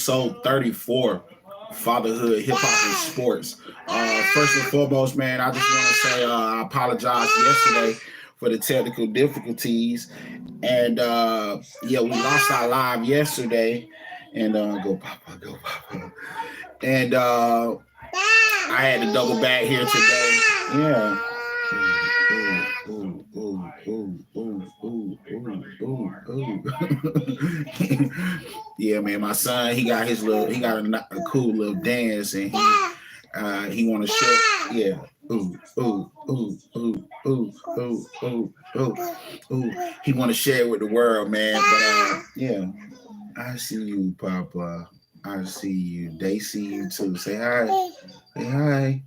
episode 34, Fatherhood, Hip Hop, and Sports. First and foremost, man, I just want to say I apologize yesterday for the technical difficulties. And yeah, we lost our live yesterday. And go Papa, go Papa. And I had to double back here today. Yeah. Ooh, ooh, ooh, ooh, ooh, ooh, ooh, ooh. Yeah, man, my son, he got a cool little dance, and he want to share. Yeah. Ooh, ooh, ooh, ooh, ooh, ooh, ooh, ooh, ooh. He want to share it with the world, man. But yeah, I see you, Papa. I see you. They see you too. Say hi. Say hi.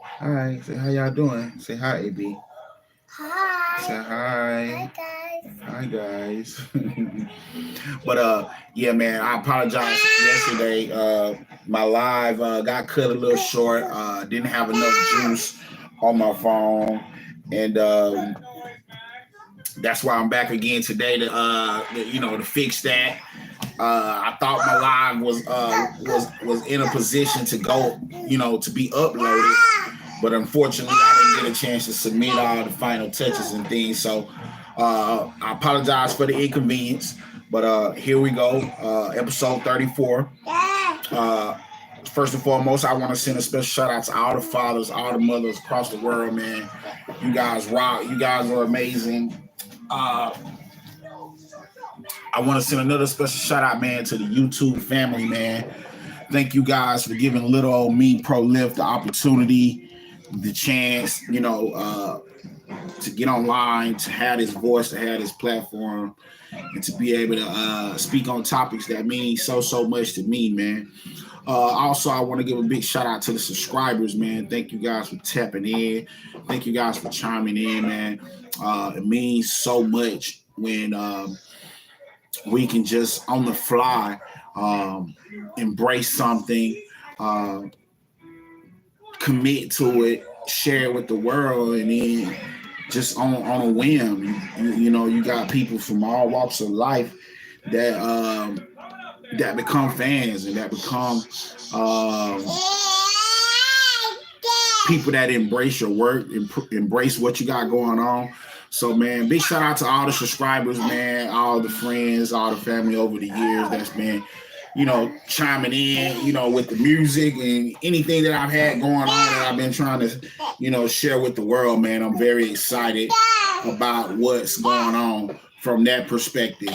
Hi. Say how y'all doing. Say hi, AB. Hi. Say hi. Hi guys. But yeah, man, I apologize yesterday. My live got cut a little short. Didn't have enough juice on my phone, and that's why I'm back again today to fix that. I thought my live was in a position to go, to be uploaded, but unfortunately I didn't get a chance to submit all the final touches and things. So I apologize for the inconvenience, but here we go. Episode 34. First and foremost, I want to send a special shout out to all the fathers, all the mothers across the world, man. You guys rock. You guys are amazing. I want to send another special shout out, man, to the YouTube family, man. Thank you guys for giving little old me, Pro Lift, the opportunity, the chance, to get online, to have this voice, to have this platform, and to be able to speak on topics that mean so much to me, man. Also, I want to give a big shout out to the subscribers, man. Thank you guys for tapping in. Thank you guys for chiming in, man. It means so much when we can just on the fly embrace something, commit to it, share it with the world, and then just on a whim, you got people from all walks of life that become fans and that become people that embrace your work, embrace what you got going on. So, man, big shout out to all the subscribers, man, all the friends, all the family over the years that's been, chiming in, with the music and anything that I've had going on that I've been trying to, share with the world, man. I'm very excited about what's going on from that perspective.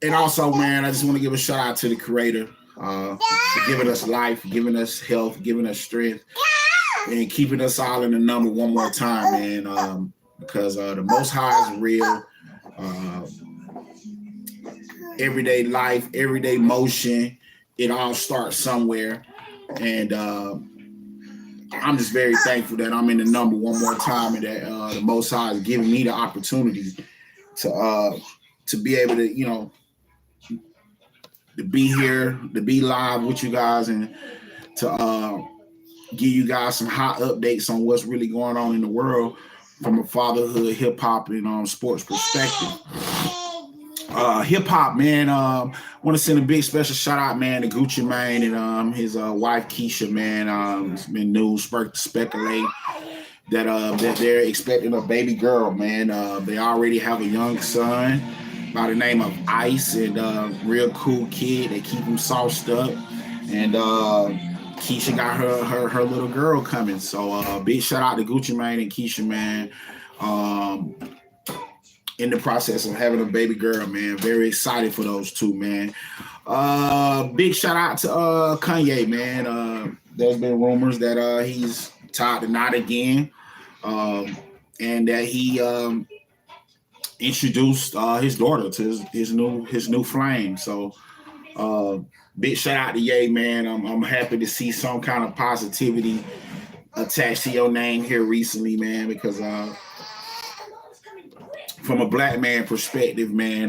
And also, man, I just want to give a shout out to the Creator for giving us life, giving us health, giving us strength, and keeping us all in the number one more time, man. Because the Most High is real. Everyday life, everyday motion, it all starts somewhere. And I'm just very thankful that I'm in the number one more time, and that the Most High is giving me the opportunity to be able to, to be here, to be live with you guys, and to give you guys some hot updates on what's really going on in the world from a fatherhood, hip hop, and sports perspective. Hip hop, man. Want to send a big special shout out, man, to Gucci Mane and his wife Keisha, man. It's been news to speculate that they're expecting a baby girl, man. They already have a young son by the name of Ice, and real cool kid. They keep him sauced up, and Keisha got her little girl coming. So big shout out to Gucci Mane and Keisha, man. In the process of having a baby girl, man. Very excited for those two, man. Big shout out to Kanye, man. There's been rumors that he's tied the knot again, and that he introduced his daughter to his new flame. So big shout out to Ye, man. I'm happy to see some kind of positivity attached to your name here recently, man, because from a black man perspective, man,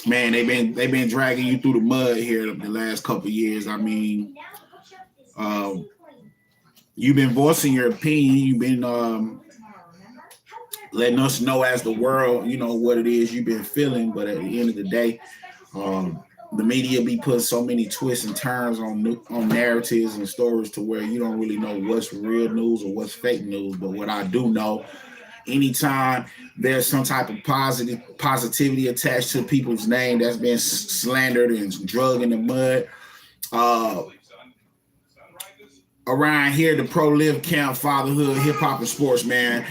man, they've been dragging you through the mud here the last couple of years. I mean, you've been voicing your opinion. You've been letting us know as the world, what it is you've been feeling. But at the end of the day, the media be putting so many twists and turns on narratives and stories to where you don't really know what's real news or what's fake news. But what I do know, anytime there's some type of positivity attached to people's name that's been slandered and drug in the mud, around here, the pro-live camp, fatherhood, hip hop, and sports, man.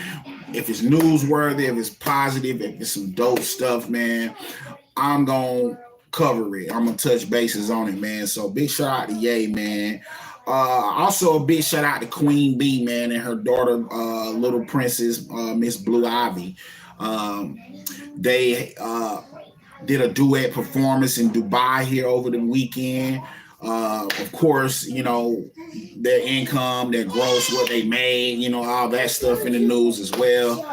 If it's newsworthy, if it's positive, if it's some dope stuff, man, I'm gonna cover it. I'm gonna touch bases on it, man. So big shout out to Ye, man. Also a big shout out to Queen Bee, man, and her daughter, little princess, Miss Blue Ivy. They did a duet performance in Dubai here over the weekend. Of course, their income, their gross, what they made, all that stuff in the news as well.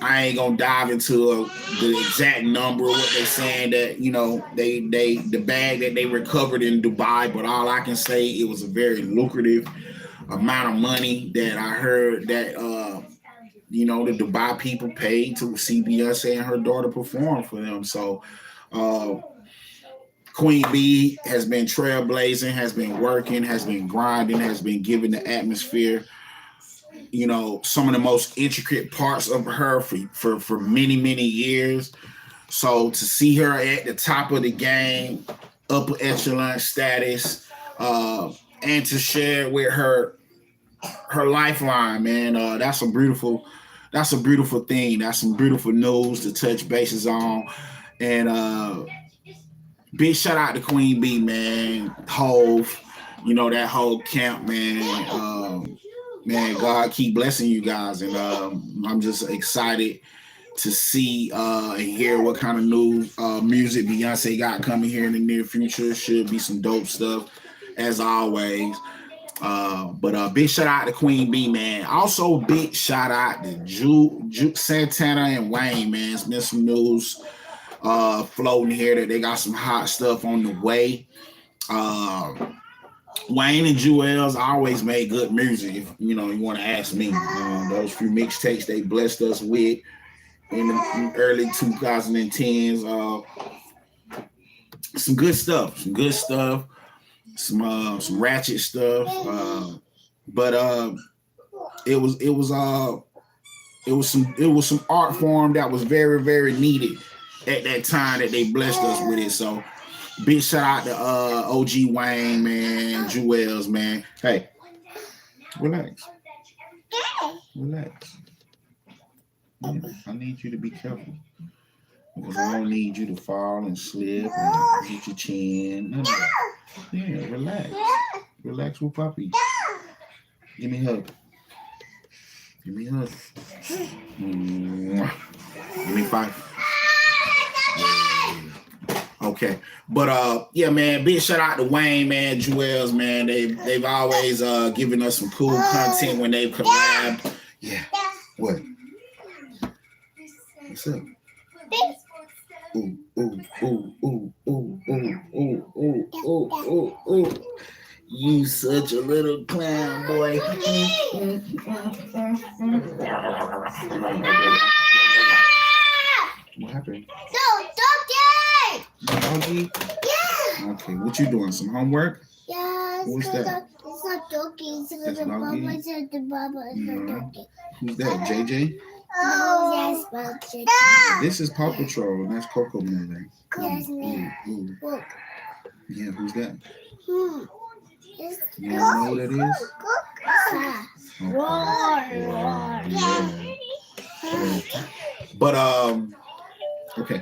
I ain't gonna dive into the exact number of what they're saying that they the bag that they recovered in Dubai, but all I can say, it was a very lucrative amount of money that I heard that the Dubai people paid to see Beyonce and her daughter perform for them. So Queen Bee has been trailblazing, has been working, has been grinding, has been giving the atmosphere, some of the most intricate parts of her for many, many years. So to see her at the top of the game, upper echelon status, and to share with her lifeline, man, that's a beautiful thing. That's some beautiful news to touch bases on. And big shout out to Queen Bee, man. Hove, that whole camp, man. Man, God keep blessing you guys, and I'm just excited to see and hear what kind of new music Beyonce got coming here in the near future. Should be some dope stuff, as always. But big shout out to Queen Bee, man. Also, big shout out to Juke Santana and Wayne, man. It's been some news floating here that they got some hot stuff on the way. Wayne and Jewels always made good music, if you want to ask me. Those few mixtapes they blessed us with in the early 2010s. Some good stuff, some ratchet stuff. But it was some art form that was very, very needed at that time that they blessed us with it. So big shout out to OG Wayne, man, Jewels, man. Hey, relax. Yeah, I need you to be careful, because I don't need you to fall and slip and hit your chin. None of that. Yeah, relax with Puppy. Give me a hug. Give me 5. Okay, but yeah, man, big shout out to Wayne, man, Jewels, man. They've always given us some cool content when they've collabed. Yeah. What? What's up? Ooh, ooh, ooh, ooh, ooh, ooh, ooh, ooh, ooh, ooh, ooh. You such a little clown, boy. What happened? Doggy? Yeah. Okay, what you doing? Some homework? Yeah. Who's that? It's not doggy. It's That's the Baba. Doggy? It's the Baba. It's not doggy. Who's that? JJ? Oh, yes, but JJ. This is Paw Patrol, and that's Coco Melon. Yes, ma'am. Look. Yeah, who's that? It's You don't know who that is? okay. Roar. Yeah. But okay.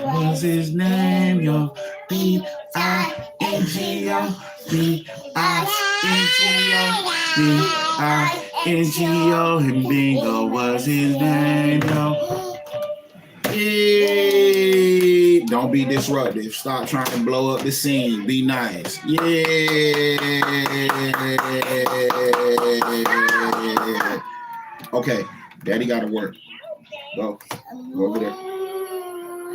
What's his name, yo? B-I-N-G-O. B-I-N-G-O. And Bingo was his name, yo. Yeah. Don't be disruptive. Stop trying to blow up the scene. Be nice. Yeah. Okay. Daddy got to work. Go over there.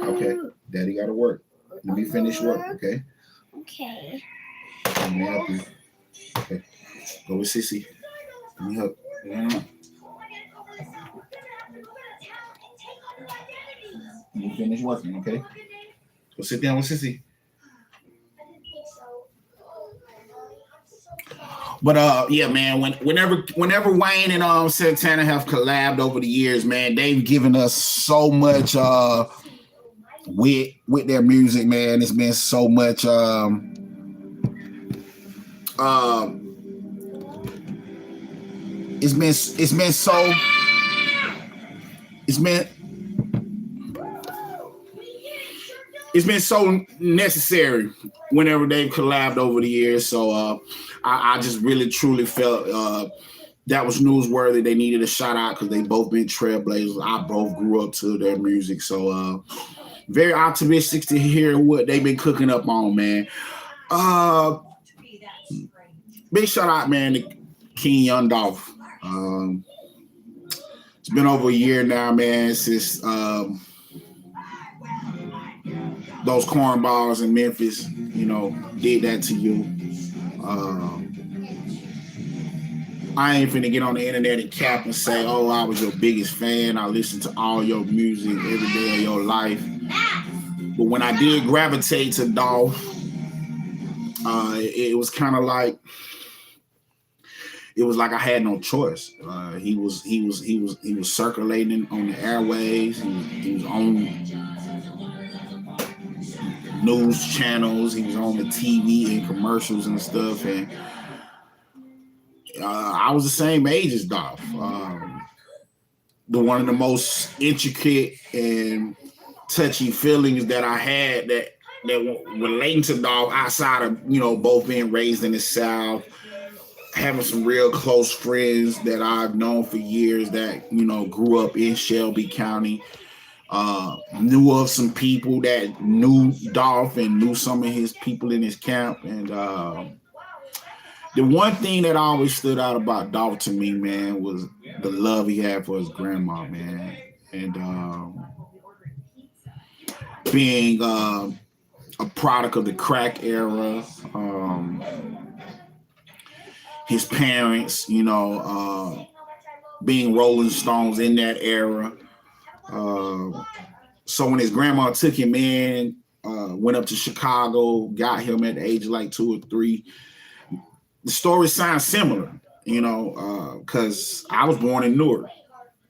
Okay. Daddy got to work. Let me finish work, okay? Okay. Let me help you. Okay. Go with Sissy. Let me help. Yeah. You finish working, okay? Go sit down with Sissy. But yeah, man. Whenever Wayne and Santana have collabed over the years, man, they've given us so much with their music, man. It's been so much it's been so necessary whenever they've collabed over the years. So I just really truly felt that was newsworthy. They needed a shout out because they both been trailblazers. I both grew up to their music. So very optimistic to hear what they've been cooking up on, man. Big shout out, man, to King Young Dolph. It's been over a year now, man, since those cornballs in Memphis, did that to you. I ain't finna get on the internet and cap and say, oh, I was your biggest fan. I listened to all your music every day of your life. But when I did gravitate to Dolph, it was kind of like, it was like I had no choice. He was circulating on the airwaves. He was on news channels. He was on the TV and commercials and stuff. And I was the same age as Dolph. One of the most intricate and touchy feelings that I had that relating to Dolph, outside of both being raised in the South, having some real close friends that I've known for years that grew up in Shelby County. Knew of some people that knew Dolph and knew some of his people in his camp. And the one thing that always stood out about Dolph to me, man, was the love he had for his grandma, man. And being a product of the crack era, his parents, being Rolling Stones in that era. So when his grandma took him in, went up to Chicago, got him at the age of like 2 or 3, the story sounds similar, because I was born in Newark,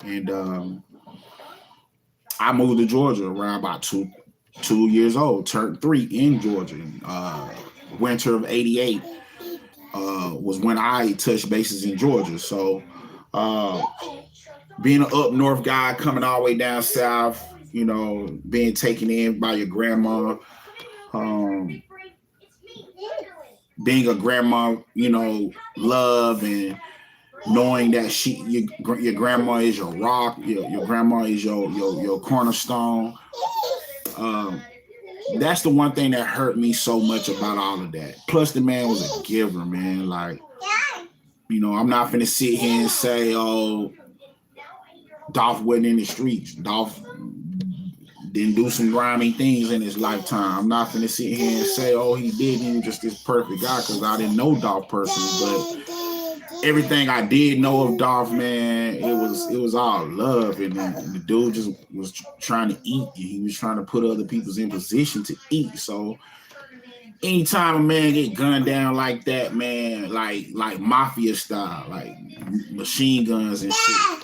and I moved to Georgia around about 2 years old, turned 3 in Georgia. Winter of '88 was when I touched bases in Georgia. So being an up north guy coming all the way down south, being taken in by your grandma, being a grandma, love, and knowing that your grandma is your rock, your grandma is your cornerstone. That's the one thing that hurt me so much about all of that. Plus, the man was a giver, man. Like, I'm not finna sit here and say, oh, Dolph wasn't in the streets. Dolph didn't do some grimy things in his lifetime. I'm not finna sit here and say, oh, he did. He was just this perfect guy, because I didn't know Dolph personally. But everything I did know of Dolph, man, it was all love. And the dude just was trying to eat. He was trying to put other people's in position to eat. So anytime a man get gunned down like that, man, like mafia style, like machine guns and shit,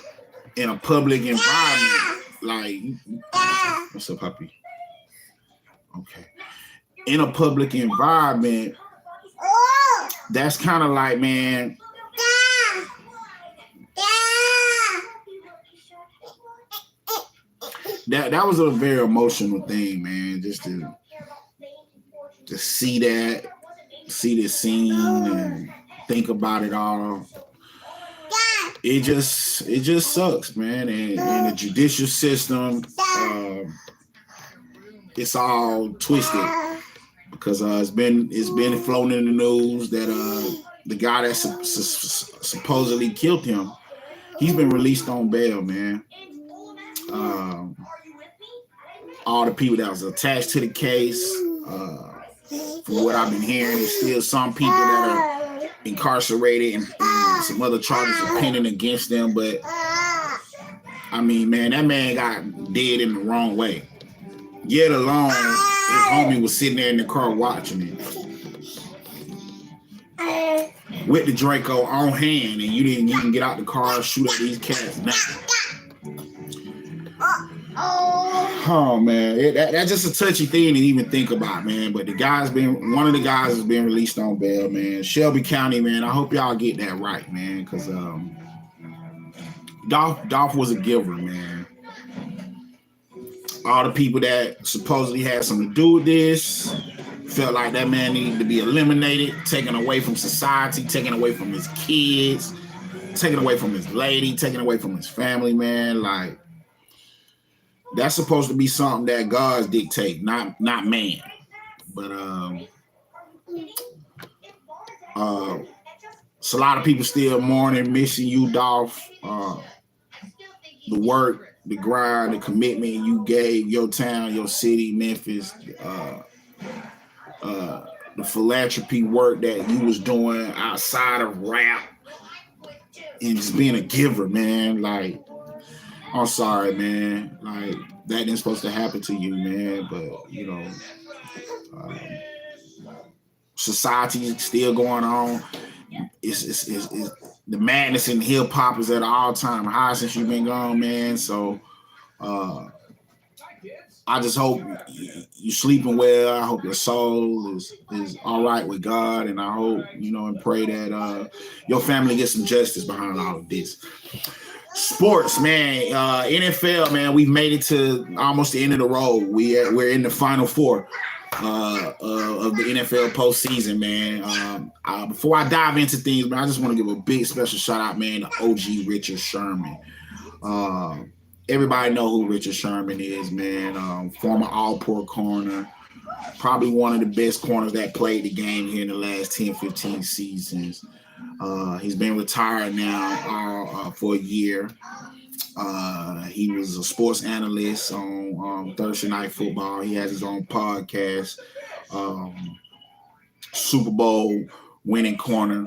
in a public environment, like, what's up, puppy? Okay. In a public environment, that's kind of like, man, that was a very emotional thing, man, just to see this scene and think about it all. It just sucks, man. And the judicial system, it's all twisted, because it's been floating in the news that the guy that supposedly killed him, he's been released on bail, man. All the people that was attached to the case, from what I've been hearing, there's still some people that are incarcerated and some other charges are pending against them. But I mean, man, that man got dead in the wrong way. Yet alone, his homie was sitting there in the car watching it with the Draco on hand, and you didn't even get out the car and shoot at these cats. Nothing. Oh man, that's just a touchy thing to even think about, man. But one of the guys has been released on bail, man. Shelby County, man. I hope y'all get that right, man, because Dolph was a giver, man. All the people that supposedly had something to do with this felt like that man needed to be eliminated, taken away from society, taken away from his kids, taken away from his lady, taken away from his family, man. Like, that's supposed to be something that God dictate, not man. But it's a lot of people still mourning, missing you, Dolph. The work, the grind, the commitment you gave your town, your city, Memphis, the philanthropy work that you was doing outside of rap, and just being a giver, man. Like, I'm sorry, man. Like, that ain't supposed to happen to you, man. But, you know, society's still going on. It's the madness in hip hop is at an all-time high since you've been gone, man. So I just hope you're sleeping well. I hope your soul is all right with God, and I hope, you know, and pray that your family gets some justice behind all of this. Sports, man, NFL, man, we've made it to almost the end of the road. We're in the Final Four of the NFL postseason, man. Before I dive into things, man, I just want to give a big special shout out, man, to OG Richard Sherman. Everybody know who Richard Sherman is, man. Former All-Pro corner, probably one of the best corners that played the game here in the last 10, 15 seasons. He's been retired now for a year. He was a sports analyst on Thursday Night Football. He has his own podcast, Super Bowl winning corner.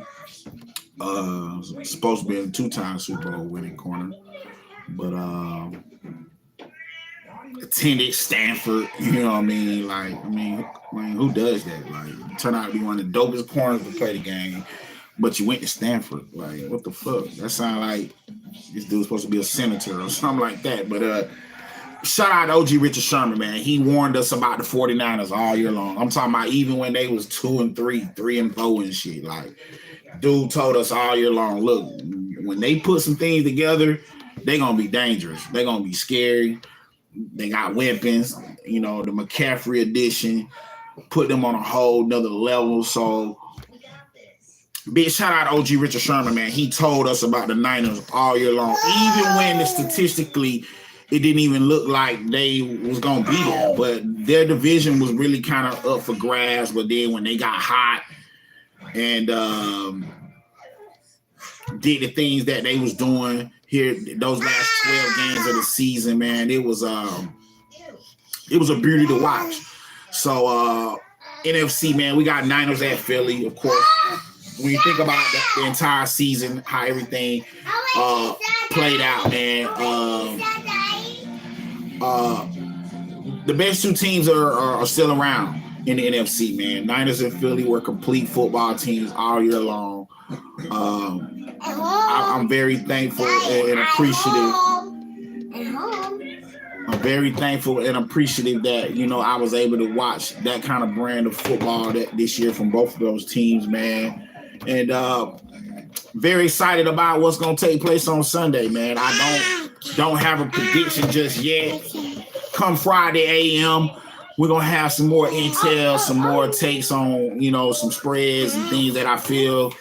Supposed to be a 2-time Super Bowl winning corner. But attended Stanford, you know what I mean? Like, I mean, who does that? Like, turn out to be one of the dopest corners to play the game, but you went to Stanford. Like, what the fuck? That sound like this dude's supposed to be a senator or something like that. But shout out to OG Richard Sherman, man. He warned us about the 49ers all year long. I'm talking about even when they was 2-3, 3-4 and shit. Like, dude told us all year long, look, when they put some things together, they're going to be dangerous. They're going to be scary. They got weapons, you know, the McCaffrey edition, put them on a whole nother level. So, big shout out to OG Richard Sherman, man. He told us about the Niners all year long, even when statistically it didn't even look like they was going to be there. But their division was really kind of up for grabs. But then when they got hot and did the things that they was doing here, those last 12 games of the season, man, it was a beauty to watch. So NFC, man, we got Niners at Philly, of course. When you think about the entire season, how everything played out, man, the best two teams are still around in the NFC, man. Niners and Philly were complete football teams all year long. I'm very thankful and appreciative. I'm very thankful and appreciative that, you know, I was able to watch that kind of brand of football this year from both of those teams, man. And very excited about what's going to take place on Sunday, man. I don't have a prediction just yet. Come Friday a.m., we're going to have some more intel, some more takes on, you know, some spreads and things that I feel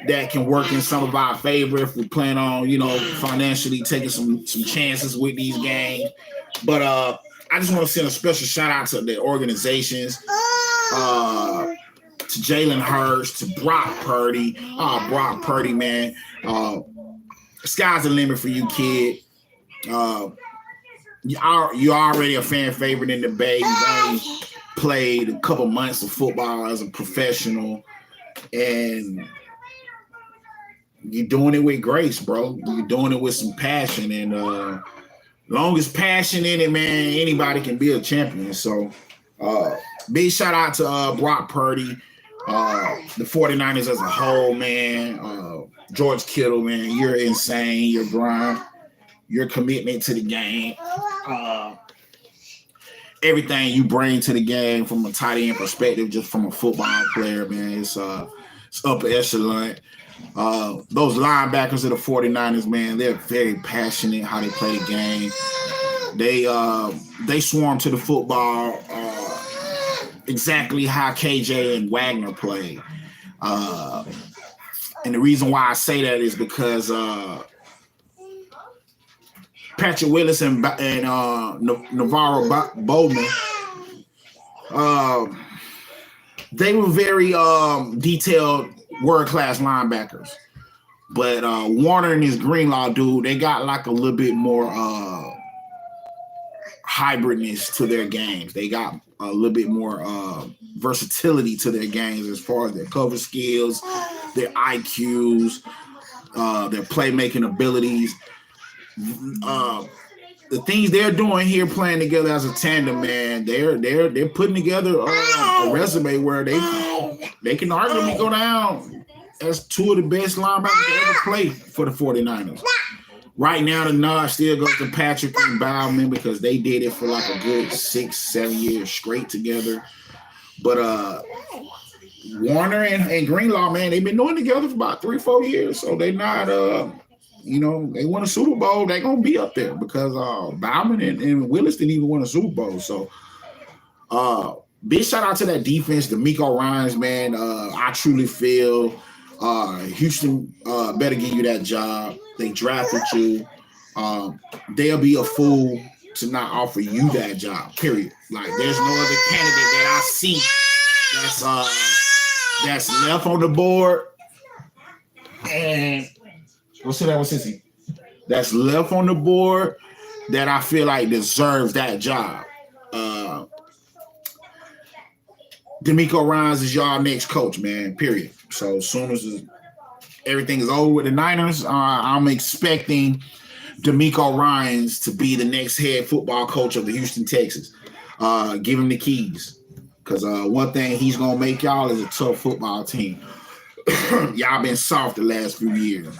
that can work in some of our favor if we plan on, you know, financially taking some chances with these games. But I just want to send a special shout out to the organizations, to Jalen Hurts, to Brock Purdy. Brock Purdy, man. Sky's the limit for you, kid. You're already a fan favorite in the Bay. You've only played a couple months of football as a professional, and you're doing it with grace, bro. You're doing it with some passion, and long as passion in it, man, anybody can be a champion. So, big shout out to Brock Purdy, the 49ers as a whole, man. George Kittle, man, you're insane. You're grind, your commitment to the game. Everything you bring to the game from a tight end perspective, just from a football player, man, it's upper echelon. Those linebackers of the 49ers, man, they're very passionate how they play the game. They swarm to the football exactly how KJ and Wagner play. And the reason why I say that is because Patrick Willis and Navarro Bowman, they were very detailed, world-class linebackers. But Warner and his Greenlaw dude, they got like a little bit more hybridness to their games. They got a little bit more versatility to their games as far as their cover skills, their IQs, their playmaking abilities. The things they're doing here, playing together as a tandem, man, they're putting together a resume where they can arguably go down as two of the best linebackers to ever play for the 49ers. Right now, the nod still goes to Patrick and Bauman because they did it for like a good 6-7 years straight together. But Warner and Greenlaw, man, they've been doing it together for about 3-4 years, so they not they won a Super Bowl, they're gonna be up there because Bauman and Willis didn't even win a Super Bowl. So big shout out to that defense, DeMeco Ryans, man. I truly feel Houston better give you that job. They drafted you. They'll be a fool to not offer you that job, period. Like, there's no other candidate that I see that's left on the board. And what's that with Cincy? That's left on the board that I feel like deserves that job. DeMeco Ryans is y'all next coach, man, period. So as soon as everything is over with the Niners, I'm expecting DeMeco Ryans to be the next head football coach of the Houston Texans. Give him the keys. Because one thing he's going to make y'all is a tough football team. Y'all been soft the last few years.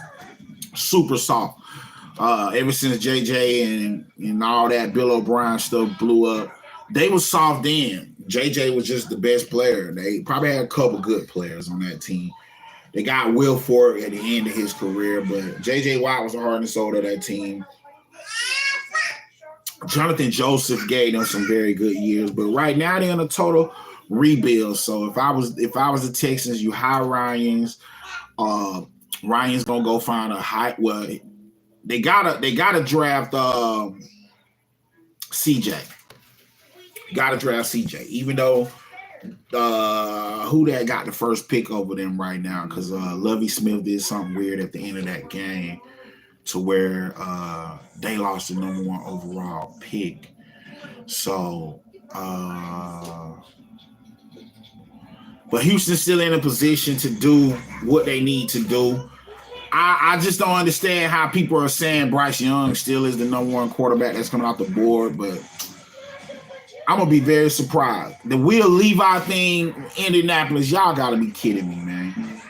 Super soft. Ever since JJ and all that Bill O'Brien stuff blew up, they were soft then. JJ was just the best player. They probably had a couple good players on that team. They got Will Ford at the end of his career, but J.J. Watt was the heart and soul of that team. Jonathan Joseph gave them some very good years, but right now they're in a total rebuild. So if I was the Texans, you hire Ryans. Ryan's gonna go find a high. Well, they gotta draft CJ. Gotta draft CJ, even though. Who that got the first pick over them right now? Because Lovie Smith did something weird at the end of that game to where they lost the number 1 overall pick. So, but Houston's still in a position to do what they need to do. I just don't understand how people are saying Bryce Young still is the number 1 quarterback that's coming off the board, but I'm going to be very surprised. The Will Levi thing, Indianapolis, y'all got to be kidding me, man.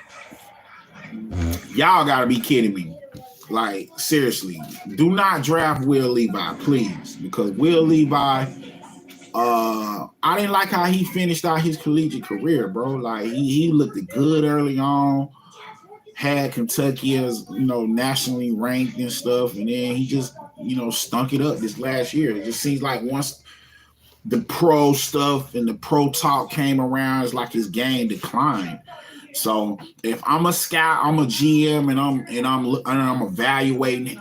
Y'all got to be kidding me. Like, seriously, do not draft Will Levi, please, because Will Levi, I didn't like how he finished out his collegiate career, bro. Like, he looked good early on, had Kentucky as, nationally ranked and stuff, and then he just, stunk it up this last year. It just seems like once the pro stuff and the pro talk came around, it's like his game declined. So if I'm a scout, I'm a GM, and I'm evaluating,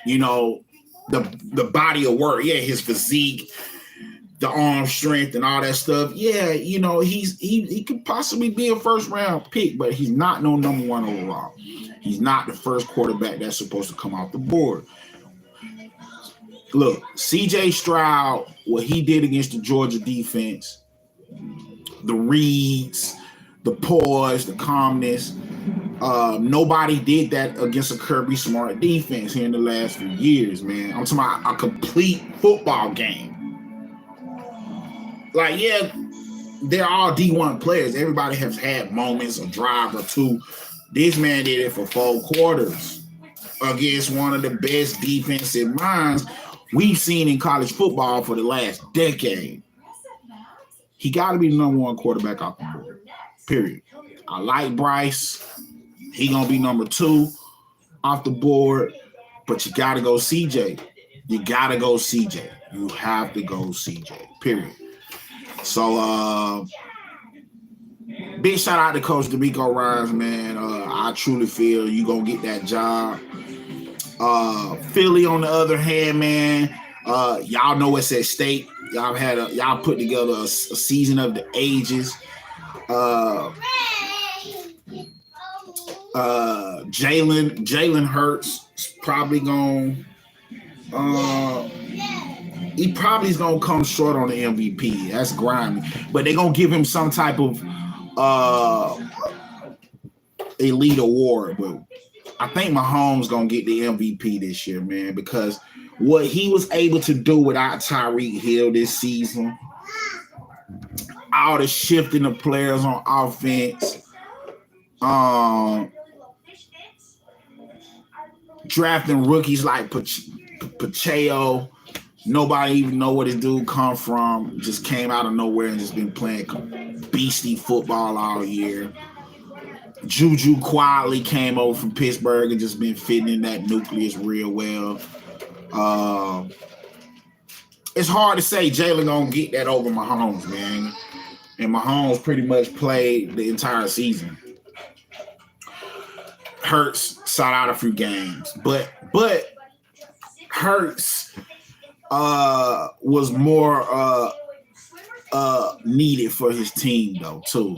the body of work. Yeah, his physique, the arm strength, and all that stuff. Yeah, he could possibly be a first round pick, but he's not no number 1 overall. He's not the first quarterback that's supposed to come off the board. Look, C.J. Stroud, what he did against the Georgia defense, the reads, the poise, the calmness, Nobody did that against a Kirby Smart defense here in the last few years, man. I'm talking about a complete football game. Like, yeah, they're all D1 players. Everybody has had moments, a drive or two. This man did it for 4 quarters against one of the best defensive minds we've seen in college football for the last decade. He got to be the number 1 quarterback off the board, period. I like Bryce. He going to be number 2 off the board, but you got to go CJ. You got to go CJ. You have to go CJ, period. So, big shout out to Coach DeMeco Ryans, man. I truly feel you going to get that job. Philly, on the other hand, man, y'all know what's at stake. Y'all put together a season of the ages. Jalen Hurts is probably going he probably is going to come short on the MVP. That's grimy. But they're going to give him some type of elite award. But I think Mahomes going to get the MVP this year, man, because what he was able to do without Tyreek Hill this season, all the shifting of players on offense, drafting rookies like Pacheco. Nobody even know where this dude come from. Just came out of nowhere and just been playing beastly football all year. Juju quietly came over from Pittsburgh and just been fitting in that nucleus real well. It's hard to say Jalen gonna get that over Mahomes, man. And Mahomes pretty much played the entire season. Hurts sat out a few games, but Hurts was more needed for his team though too.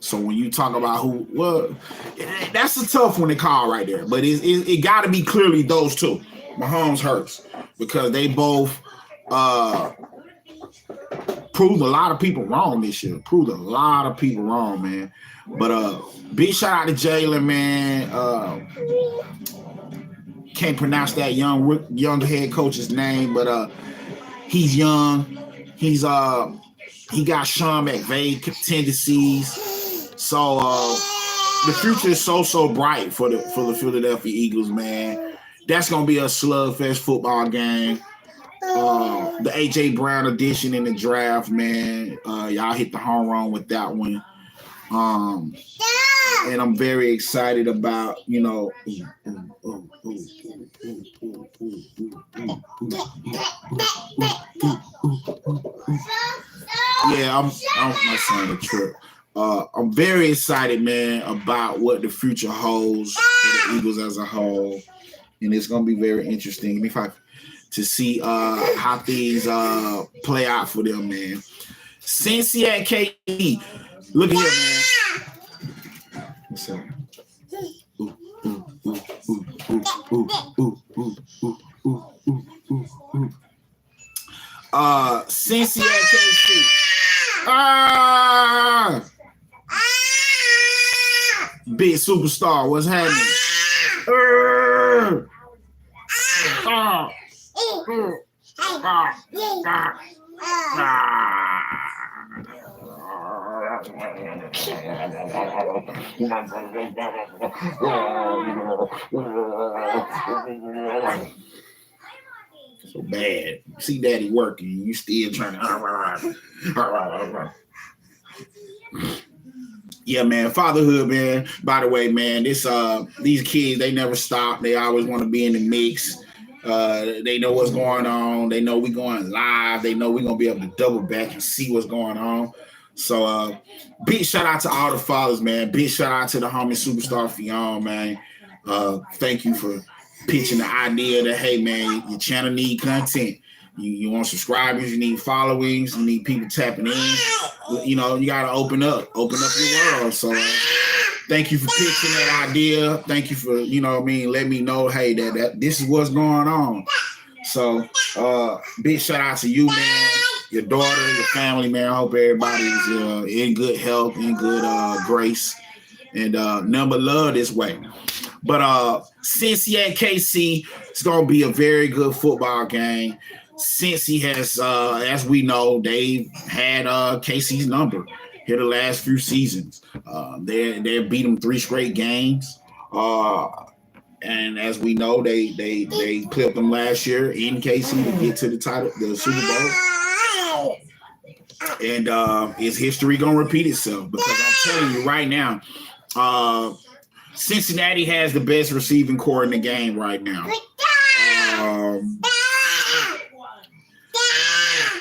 So when you talk about that's a tough one to call right there. But it got to be clearly those two, Mahomes, Hurts, because they both proved a lot of people wrong this year. Proved a lot of people wrong, man. But big shout out to Jalen, man. Can't pronounce that young head coach's name, but he's young. He got Sean McVay tendencies. So the future is so bright for the Philadelphia Eagles, man. That's gonna be a slugfest football game. The AJ Brown addition in the draft, man. Y'all hit the home run with that one. And I'm very excited about, yeah, I'm my son a trip. I'm very excited, man, about what the future holds for the Eagles as a whole, and it's gonna be very interesting to see how things play out for them, man. Cincy at KD, look here, man. What's up? Cincy at KC. Big superstar, what's happening? So bad. See daddy working, you still trying to yeah, man, fatherhood, man. By the way, man, these kids, they never stop. They always want to be in the mix. They know what's going on. They know we going live. They know we're going to be able to double back and see what's going on. So big shout out to all the fathers, man. Big shout out to the homie Superstar Fion, man. Thank you for pitching the idea that, hey, man, your channel need content. You want subscribers, you need followings, you need people tapping in. You know, you got to open up your world. So thank you for pitching that idea. Thank you for, letting me know, hey, that this is what's going on. So big shout out to you, man, your daughter, your family, man. I hope everybody's in good health, in good grace. and number love this way. But Cincy at KC, it's gonna be a very good football game. Cincy has, as we know, they've had KC's number here the last few seasons. They beat them 3 straight games. And as we know, they clipped them last year in KC to get to the title, the Super Bowl. And is history gonna repeat itself? Because I'm telling you right now, Cincinnati has the best receiving core in the game right now.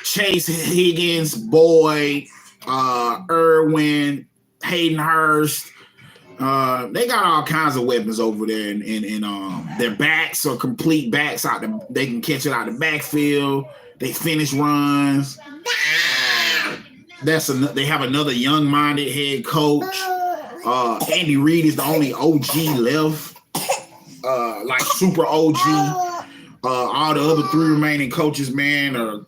Chase Higgins, Boyd, Irwin, Hayden Hurst. They got all kinds of weapons over there, and their backs are complete backs out. They can catch it out the backfield. They finish runs. They have another young-minded head coach. Andy Reid is the only OG left, like super OG. All the other 3 remaining coaches, man, are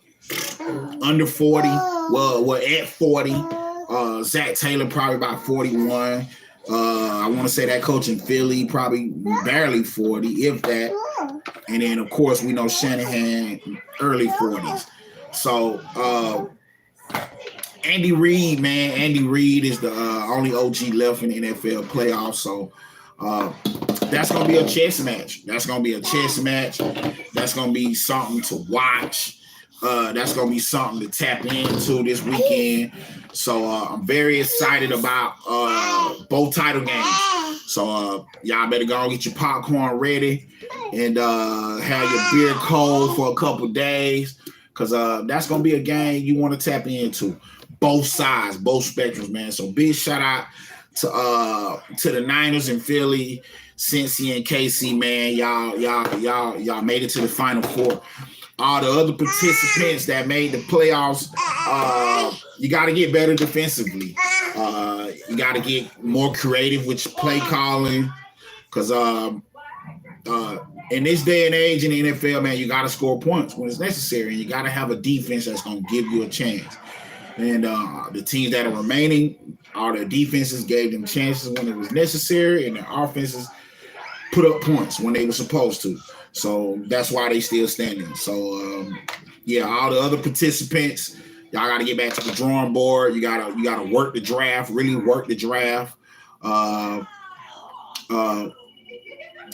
under 40. Well, at 40. Zach Taylor probably about 41. I want to say that coach in Philly probably barely 40, if that. And then, of course, we know Shanahan early 40s. So, Andy Reid, man. Andy Reid is the only OG left in the NFL playoffs. So, that's going to be a chess match. That's going to be a chess match. That's going to be something to watch. That's going to be something to tap into this weekend. So I'm very excited about both title games. So y'all better go and get your popcorn ready and have your beer cold for a couple days, because that's going to be a game you want to tap into. Both sides, both spectrums, man. So big shout out to the Niners in Philly, Cincy and KC, man. Y'all made it to the Final Four. All the other participants that made the playoffs, you got to get better defensively. You got to get more creative with your play calling, because in this day and age in the NFL, man, you got to score points when it's necessary, and you got to have a defense that's going to give you a chance. And the teams that are remaining, all their defenses gave them chances when it was necessary, and their offenses put up points when they were supposed to. So that's why they still standing. So, all the other participants, y'all got to get back to the drawing board. You gotta work the draft, really work the draft.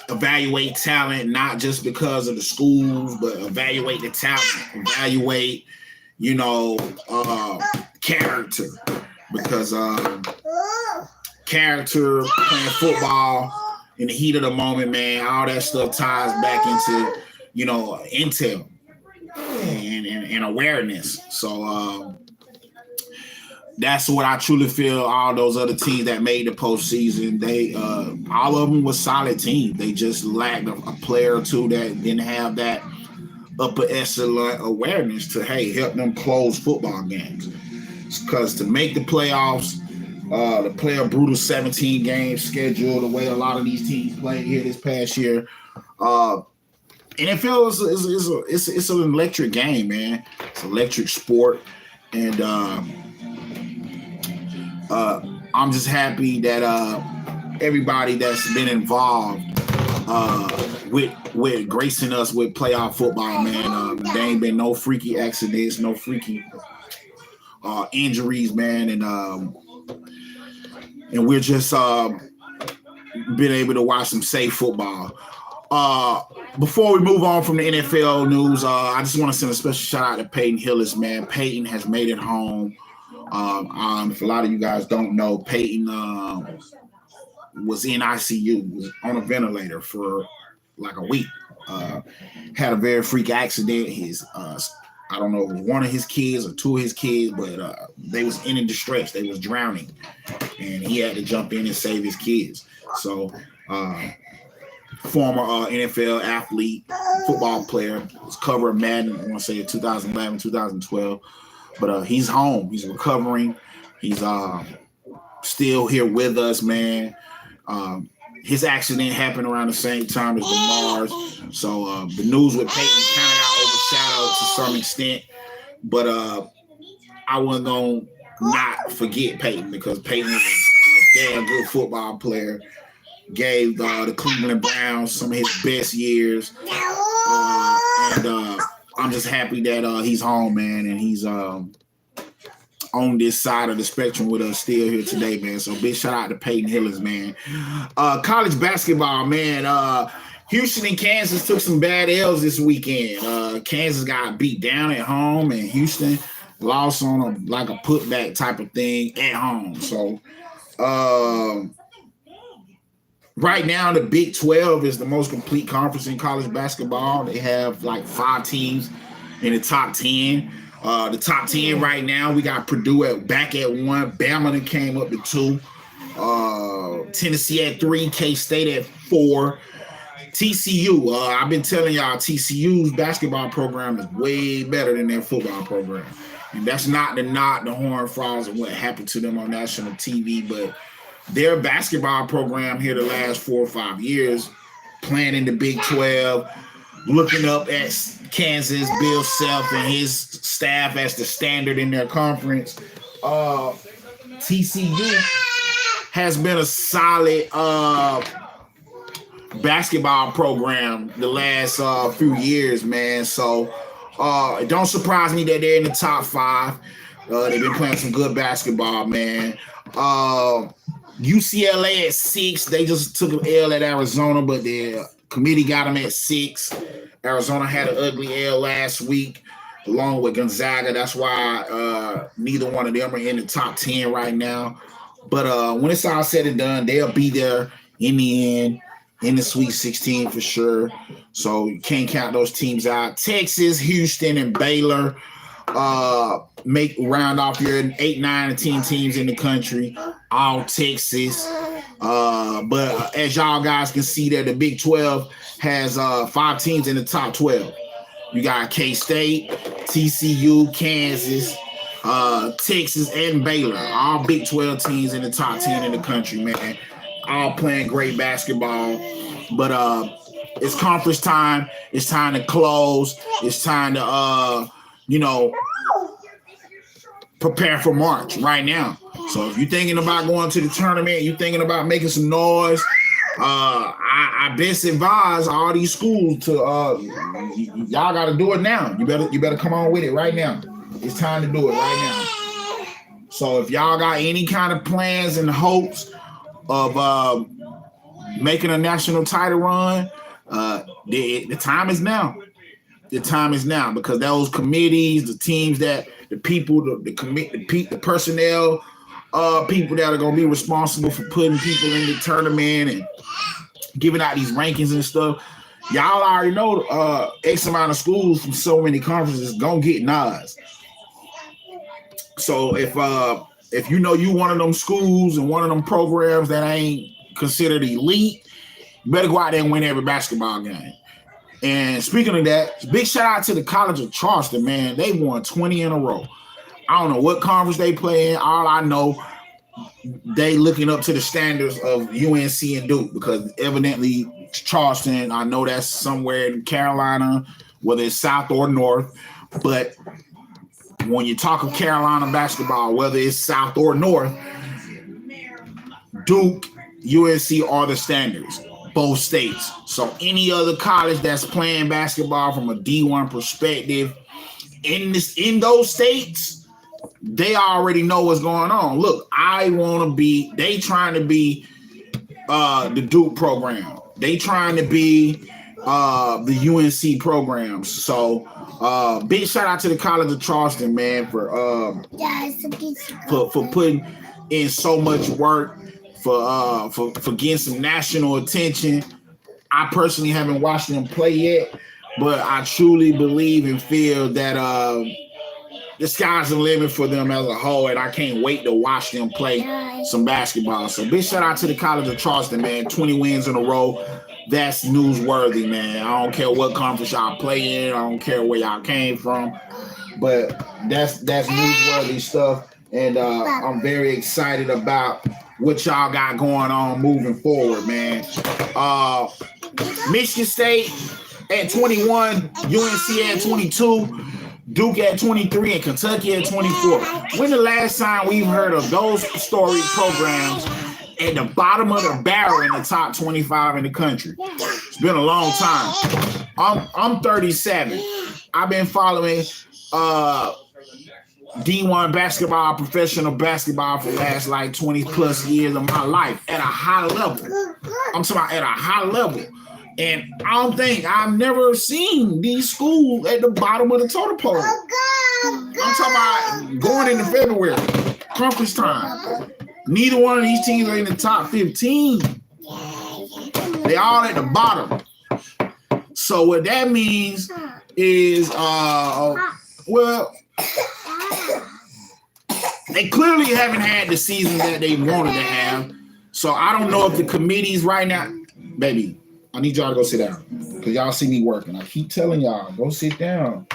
Evaluate talent, not just because of the schools, but evaluate the talent. Evaluate, character, because character, playing football in the heat of the moment, man, all that stuff ties back into, intel and awareness. So that's what I truly feel. All those other teams that made the postseason, they all of them was solid teams. They just lacked a player or two that didn't have that upper echelon awareness to help them close football games. Because to make the playoffs, to play a brutal 17-game schedule, the way a lot of these teams played here this past year, NFL is an electric game, man. It's an electric sport, and I'm just happy that everybody that's been involved with gracing us with playoff football, man. There ain't been no freaky accidents, no freaky injuries, man, and we're just been able to watch some safe football. Before we move on from the NFL news, I just want to send a special shout out to Peyton Hillis, man. Peyton has made it home. If a lot of you guys don't know, Peyton was in ICU, was on a ventilator for like a week. Had a very freak accident. I don't know if it was one of his kids or 2 of his kids, but they was in distress. They was drowning, and he had to jump in and save his kids. So, former NFL athlete, football player, was cover of Madden, I want to say 2011, 2012. But he's home. He's recovering. He's still here with us, man. His accident happened around the same time as Damar's. So the news with Peyton kind of got overshadowed to some extent. But I wasn't going to not forget Peyton, because Peyton was damn good football player. Gave the Cleveland Browns some of his best years. And I'm just happy that he's home, man, and he's on this side of the spectrum with us still here today, man. So big shout out to Peyton Hillis, man. College basketball, man. Houston and Kansas took some bad L's this weekend. Kansas got beat down at home, and Houston lost on a putback type of thing at home. So right now, the Big 12 is the most complete conference in college basketball. They have like 5 teams in the top 10. The top 10 right now, we got Purdue back at 1. Bama that came up to 2. Tennessee at 3. K-State at 4. TCU, I've been telling y'all, TCU's basketball program is way better than their football program. And that's not to knock the Horned Frogs and what happened to them on national TV, but their basketball program here the last 4 or 5 years, playing in the Big 12, looking up at Kansas, Bill Self and his staff as the standard in their conference. TCU has been a solid basketball program the last few years, man. So it don't surprise me that they're in the top 5. They've been playing some good basketball, man. UCLA at 6. They just took an L at Arizona, but the committee got them at 6. Arizona had an ugly L last week, along with Gonzaga. That's why neither one of them are in the top 10 right now. But when it's all said and done, they'll be there in the end, in the Sweet 16 for sure. So you can't count those teams out. Texas, Houston, and Baylor round off your 8, 9, and 10 teams in the country. All Texas. But as y'all guys can see there, the Big 12 has 5 teams in the top 12. You got K-State, TCU, Kansas, Texas, and Baylor. All Big 12 teams in the top 10 in the country, man. All playing great basketball. But it's conference time. It's time to close. It's time to, prepare for March right now. So if you're thinking about going to the tournament, you're thinking about making some noise, I best advise all these schools to y'all got to do it now. You better come on with it right now. It's time to do it right now. So if y'all got any kind of plans and hopes of making a national title run, the time is now. The time is now, because those committees, the teams that the people, the personnel, people that are going to be responsible for putting people in the tournament and giving out these rankings and stuff, y'all already know X amount of schools from so many conferences going to get nods. So if you know you one of them schools and one of them programs that ain't considered elite, you better go out there and win every basketball game. And speaking of that, big shout out to the College of Charleston, man. They won 20 in a row. I don't know what conference they play in. All I know, they looking up to the standards of UNC and Duke, because evidently Charleston, I know that's somewhere in Carolina, whether it's South or North. But when you talk of Carolina basketball, whether it's South or North, Duke, UNC are the standards. Both states. So any other college that's playing basketball from a D1 perspective in those states, they already know what's going on. Look, they trying to be the Duke program. They trying to be the UNC programs. So big shout out to the College of Charleston, man, for putting in so much work, for getting some national attention. I personally haven't watched them play yet, but I truly believe and feel that the sky's the limit for them as a whole, and I can't wait to watch them play some basketball. So big shout out to the College of Charleston, man. 20 wins in a row. That's newsworthy, man. I don't care what conference y'all play in. I don't care where y'all came from, but that's newsworthy stuff. And I'm very excited about what y'all got going on moving forward, man. Michigan State at 21, UNC at 22, Duke at 23, and Kentucky at 24. When the last time we've heard of those storied programs at the bottom of the barrel in the top 25 in the country. It's been a long time. I'm 37. I've been following D1 basketball, professional basketball for the last like 20 plus years of my life at a high level. I'm talking about at a high level. And I've never seen these schools at the bottom of the totem pole. I'm talking about going into February, conference time. Neither one of these teams are in the top 15. They all at the bottom. So what that means is, they clearly haven't had the season that they wanted to have. So I don't know if the committees right now, baby, I need y'all to go sit down because y'all see me working. I keep telling y'all, go sit down.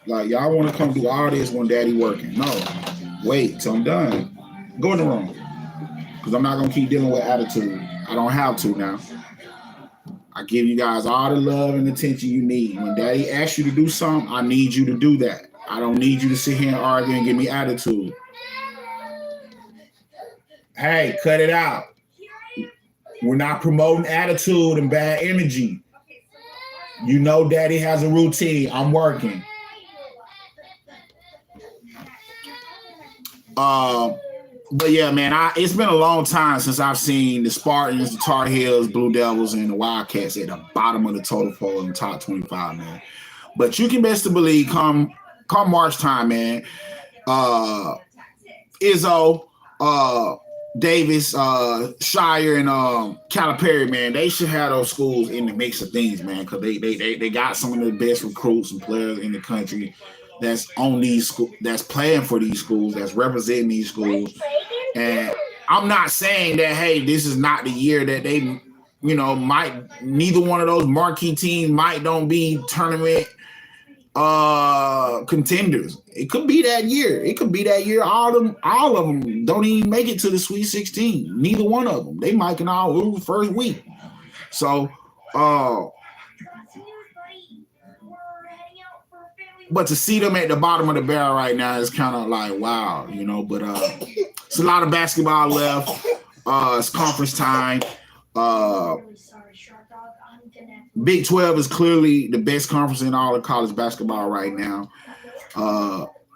Like, y'all want to come do all this when daddy working. No, wait till I'm done. Go in the room because I'm not going to keep dealing with attitude. I don't have to now. I give you guys all the love and attention you need. When daddy asks you to do something, I need you to do that. I don't need you to sit here and argue and give me attitude. Hey, cut it out. We're not promoting attitude and bad energy. You know daddy has a routine. I'm working. But yeah, man, it's been a long time since I've seen the Spartans, the Tar Heels, Blue Devils, and the Wildcats at the bottom of the total poll in the top 25, man. But you can best believe come March time, man, Izzo, Davis, Shire, and Calipari, man, they should have those schools in the mix of things, man, because they got some of the best recruits and players in the country that's on these schools, that's playing for these schools, that's representing these schools. And I'm not saying that, hey, this is not the year that they, might, neither one of those marquee teams don't be tournament contenders. It could be that year. It could be that year. All of them don't even make it to the Sweet 16. Neither one of them. They might can all lose the first week. So, but to see them at the bottom of the barrel right now is kind of like, wow, but it's a lot of basketball left. It's conference time. Big 12 is clearly the best conference in all of college basketball right now.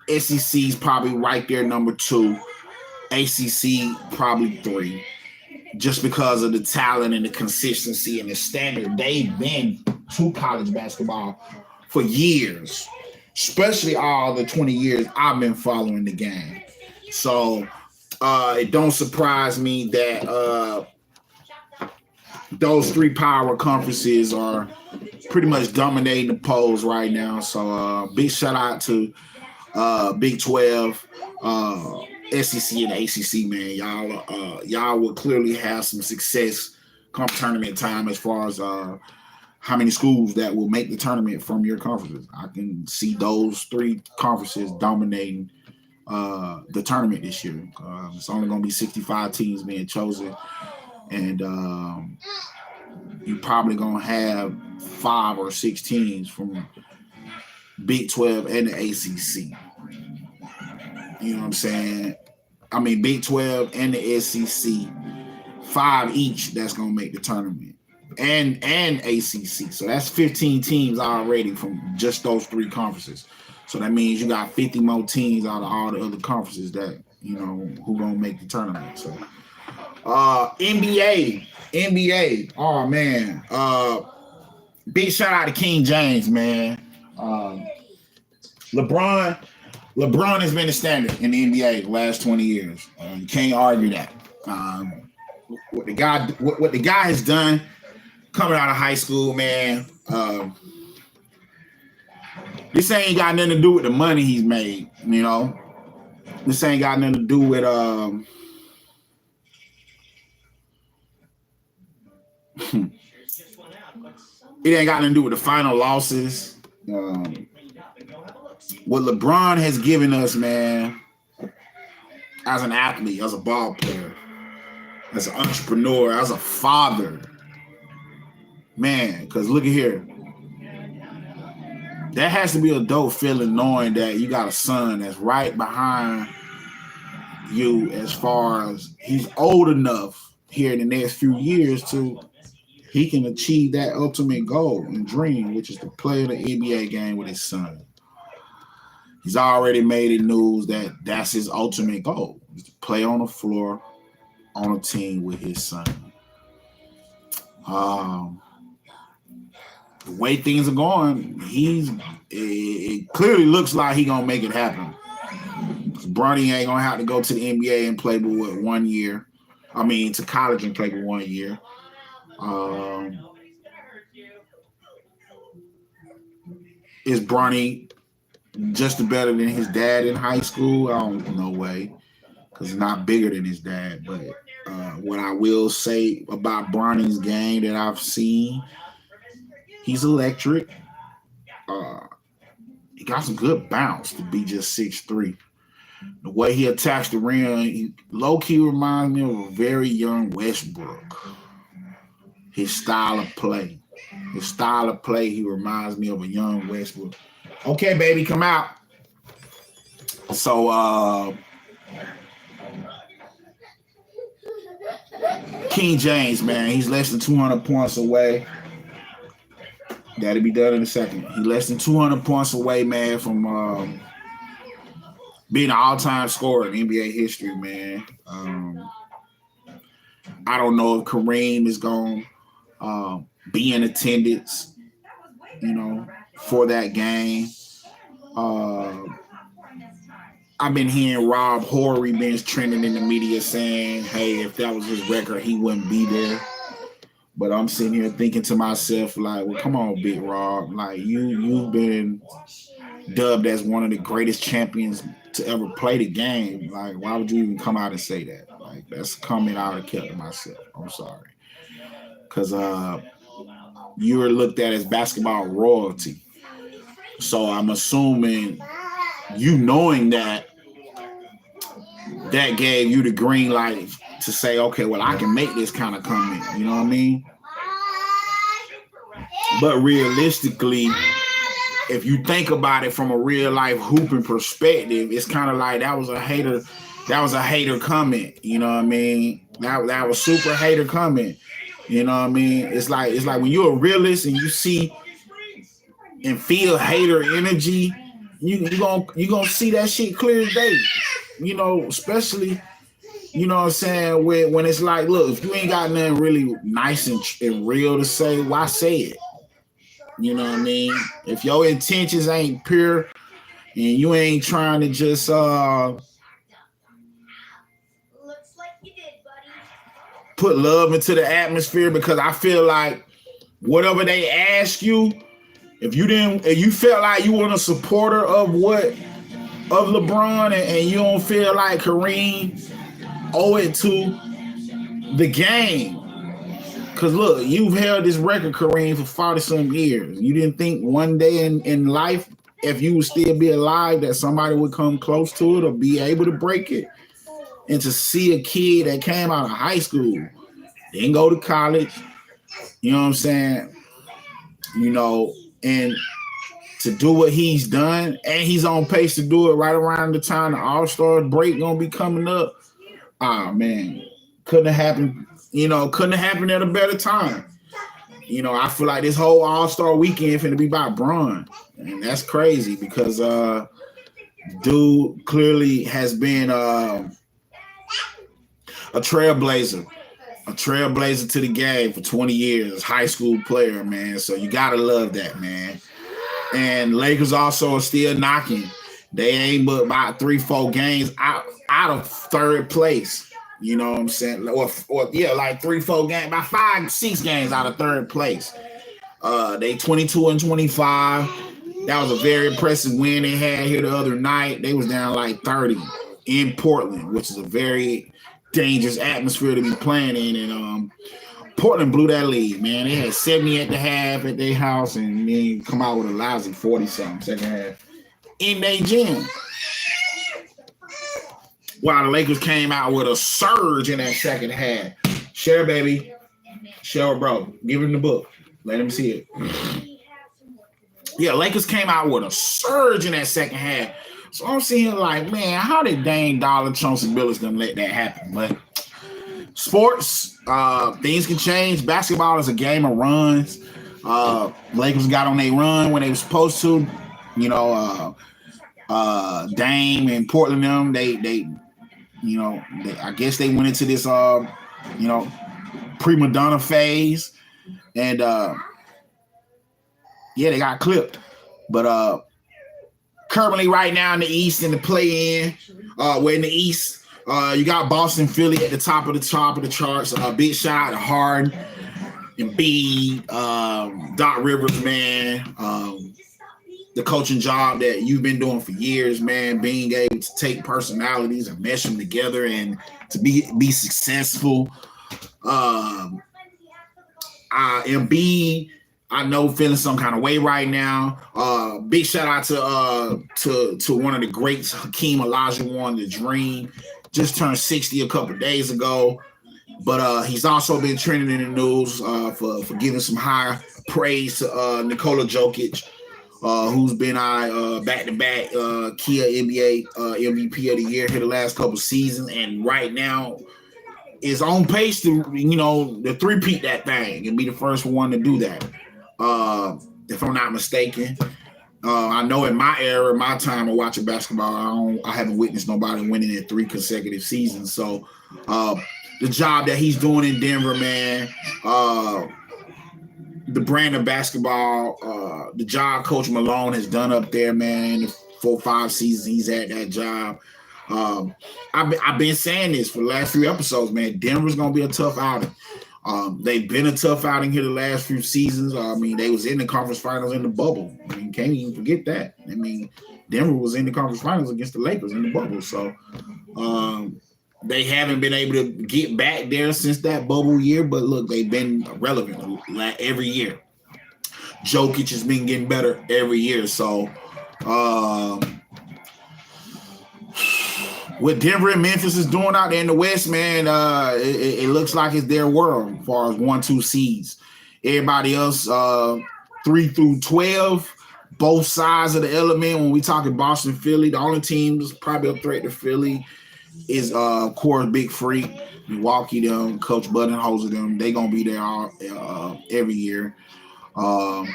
SEC is probably right there, number 2. ACC probably 3, just because of the talent and the consistency and the standard they've been to college basketball for years, especially all the 20 years I've been following the game. So it don't surprise me that those 3 power conferences are pretty much dominating the polls right now. So big shout out to Big 12, SEC, and ACC, man. Y'all will clearly have some success come tournament time as far as how many schools that will make the tournament from your conferences. I can see those 3 conferences dominating the tournament this year. It's only going to be 65 teams being chosen, and you're probably going to have 5 or 6 teams from Big 12 and the ACC. You know what I'm saying? I mean, Big 12 and the SEC, 5 each that's going to make the tournament. And ACC. So that's 15 teams already from just those 3 conferences. So that means you got 50 more teams out of all the other conferences that, who going to make the tournament. So NBA. Oh, man. Big shout out to King James, man. LeBron has been the standard in the NBA the last 20 years. You can't argue that. What the guy has done coming out of high school, man, this ain't got nothing to do with the money he's made, This ain't got nothing to do with it ain't got nothing to do with the final losses. What LeBron has given us, man, as an athlete, as a ball player, as an entrepreneur, as a father, man, because look at here. That has to be a dope feeling knowing that you got a son that's right behind you as far as he's old enough here in the next few years to he can achieve that ultimate goal and dream, which is to play in the NBA game with his son. He's already made it news that that's his ultimate goal, is to play on the floor on a team with his son. The way things are going, it clearly looks like he's gonna make it happen. Bronny ain't gonna have to go to the NBA and play with 1 year. I mean, to college and play for 1 year. Is Bronny just better than his dad in high school? I don't know way, because he's not bigger than his dad. But what I will say about Bronny's game that I've seen, he's electric. He got some good bounce to be just 6'3". The way he attacks the rim, he low-key reminds me of a very young Westbrook. His style of play. He reminds me of a young Westbrook. Okay, baby, come out. So, King James, man, he's less than 200 points away. That'll be done in a second. He's less than 200 points away, man, from being an all-time scorer in NBA history, man. I don't know if Kareem is going to be in attendance, for that game. I've been hearing Rob Horry been trending in the media saying, hey, if that was his record, he wouldn't be there. But I'm sitting here thinking to myself, like, well, come on, Big Rob. Like, you've been dubbed as one of the greatest champions to ever play the game. Like, why would you even come out and say that? Like, that's a comment I would have kept to myself. I'm sorry. Because you were looked at as basketball royalty. So I'm assuming you knowing that gave you the green light to say, okay, well, I can make this kind of comment. You know what I mean? But realistically, if you think about it from a real life hooping perspective, it's kind of like that was a hater comment. You know what I mean? That was super hater comment. You know what I mean? It's like when you're a realist and you see and feel hater energy, you gonna see that shit clear as day. Especially, you know what I'm saying, when it's like, look, if you ain't got nothing really nice and real to say, why say it? You know what I mean? If your intentions ain't pure and you ain't trying to just put love into the atmosphere, because I feel like whatever they ask you, if you felt like you weren't a supporter of LeBron and you don't feel like Kareem owe it to the game. Because look, you've held this record, Kareem, for 40-some years. You didn't think one day in life, if you would still be alive, that somebody would come close to it or be able to break it? And to see a kid that came out of high school, didn't go to college, you know what I'm saying? And to do what he's done, and he's on pace to do it right around the time the All-Star break gonna be coming up. Ah, man, couldn't have happened at a better time. I feel like this whole All-Star weekend finna be about Bron, and that's crazy because dude clearly has been a trailblazer to the game for 20 years, high school player, man. So you gotta love that, man. And Lakers also are still knocking. They ain't but about 3-4 games out of third place. You know what I'm saying? Or like 3-4 games, about 5-6 games out of third place. They 22-25. That was a very impressive win they had here the other night. They was down like 30 in Portland, which is a very dangerous atmosphere to be playing in. And Portland blew that lead, man. They had 70 at the half at their house and then come out with a lousy 40-something second half in their gym. While the Lakers came out with a surge in that second half. Share, baby. Share, bro. Give him the book. Let him see it. Yeah, Lakers came out with a surge in that second half. So I'm seeing like, man, how did Dame Dollar, Chauncey Billups them let that happen? But sports, things can change. Basketball is a game of runs. Lakers got on their run when they were supposed to. You know, Dame and Portland them, I guess they went into this prima donna phase, and they got clipped. But currently right now in the East, in the play-in, we're in the East. You got Boston, Philly at the top of the charts. Big shout out to Harden, Embiid, Doc Rivers, man. The coaching job that you've been doing for years, man, being able to take personalities and mesh them together and to be successful. Embiid, I know, feeling some kind of way right now. Big shout out to one of the greats, Hakeem Olajuwon, the Dream. Just turned 60 a couple days ago. But he's also been trending in the news for giving some high praise to Nikola Jokic, who's been back-to-back Kia NBA MVP of the year here the last couple seasons, and right now is on pace to, to three-peat that thing and be the first one to do that. If I'm not mistaken. I know in my era, my time of watching basketball, I haven't witnessed nobody winning in 3 consecutive seasons. So the job that he's doing in Denver, man, the brand of basketball, the job Coach Malone has done up there, man, the 4 or 5 seasons he's at that job. I've been saying this for the last few episodes, man. Denver's going to be a tough outing. They've been a tough outing here the last few seasons. I mean, they was in the conference finals in the bubble. I mean, can't even forget that. I mean, Denver was in the conference finals against the Lakers in the bubble. So they haven't been able to get back there since that bubble year. But look, they've been relevant every year. Jokic has been getting better every year. So what Denver and Memphis is doing out there in the West, man, it looks like it's their world as far as 1-2 seeds. Everybody else, 3 through 12, both sides of the element. When we talking Boston, Philly, the only team that's probably a threat to Philly is, of course, Big Freak, Milwaukee, them, Coach Budenholzer, them. They gonna be there every year. But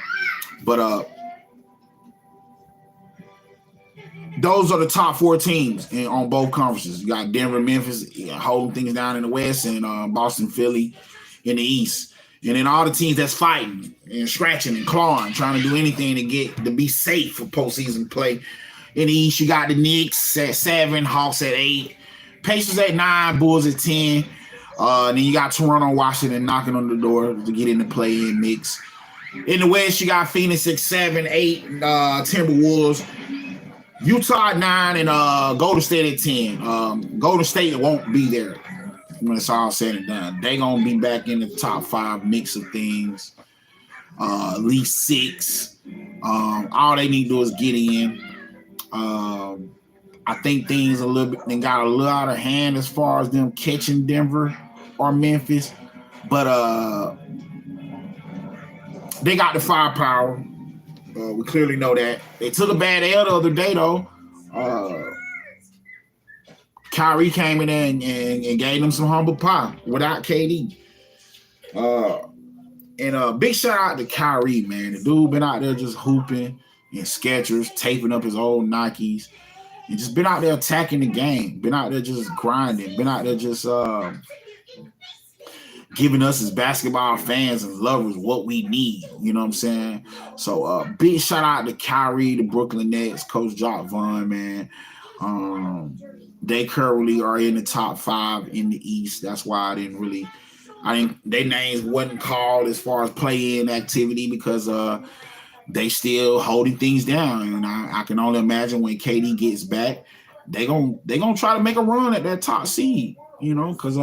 those are the top 4 teams on both conferences. You got Denver, Memphis holding things down in the West, and Boston, Philly in the East. And then all the teams that's fighting and scratching and clawing, trying to do anything to be safe for postseason play. In the East, you got the Knicks at 7, Hawks at 8, Pacers at 9, Bulls at 10. Then you got Toronto, Washington knocking on the door to get in the play-in mix. In the West, you got Phoenix at 7, 8, Timberwolves, Utah at 9, and Golden State at 10. Golden State won't be there when it's all said and done. They're going to be back in the top 5 mix of things, at least 6. All they need to do is get in. I think things got a little out of hand as far as them catching Denver or Memphis, but they got the firepower. We clearly know that. They took a bad L the other day, though. Kyrie came in and gave them some humble pie without KD. And big shout out to Kyrie, man. The dude been out there just hooping in Skechers, taping up his old Nikes, and just been out there attacking the game. Been out there just grinding. Been out there just giving us as basketball fans and lovers what we need. You know what I'm saying? So big shout out to Kyrie, the Brooklyn Nets, Coach Jock Vaughn, man. They currently are in the top 5 in the East. That's why their names wasn't called as far as play-in activity because they still holding things down. And I can only imagine when KD gets back, they gonna try to make a run at that top seed, because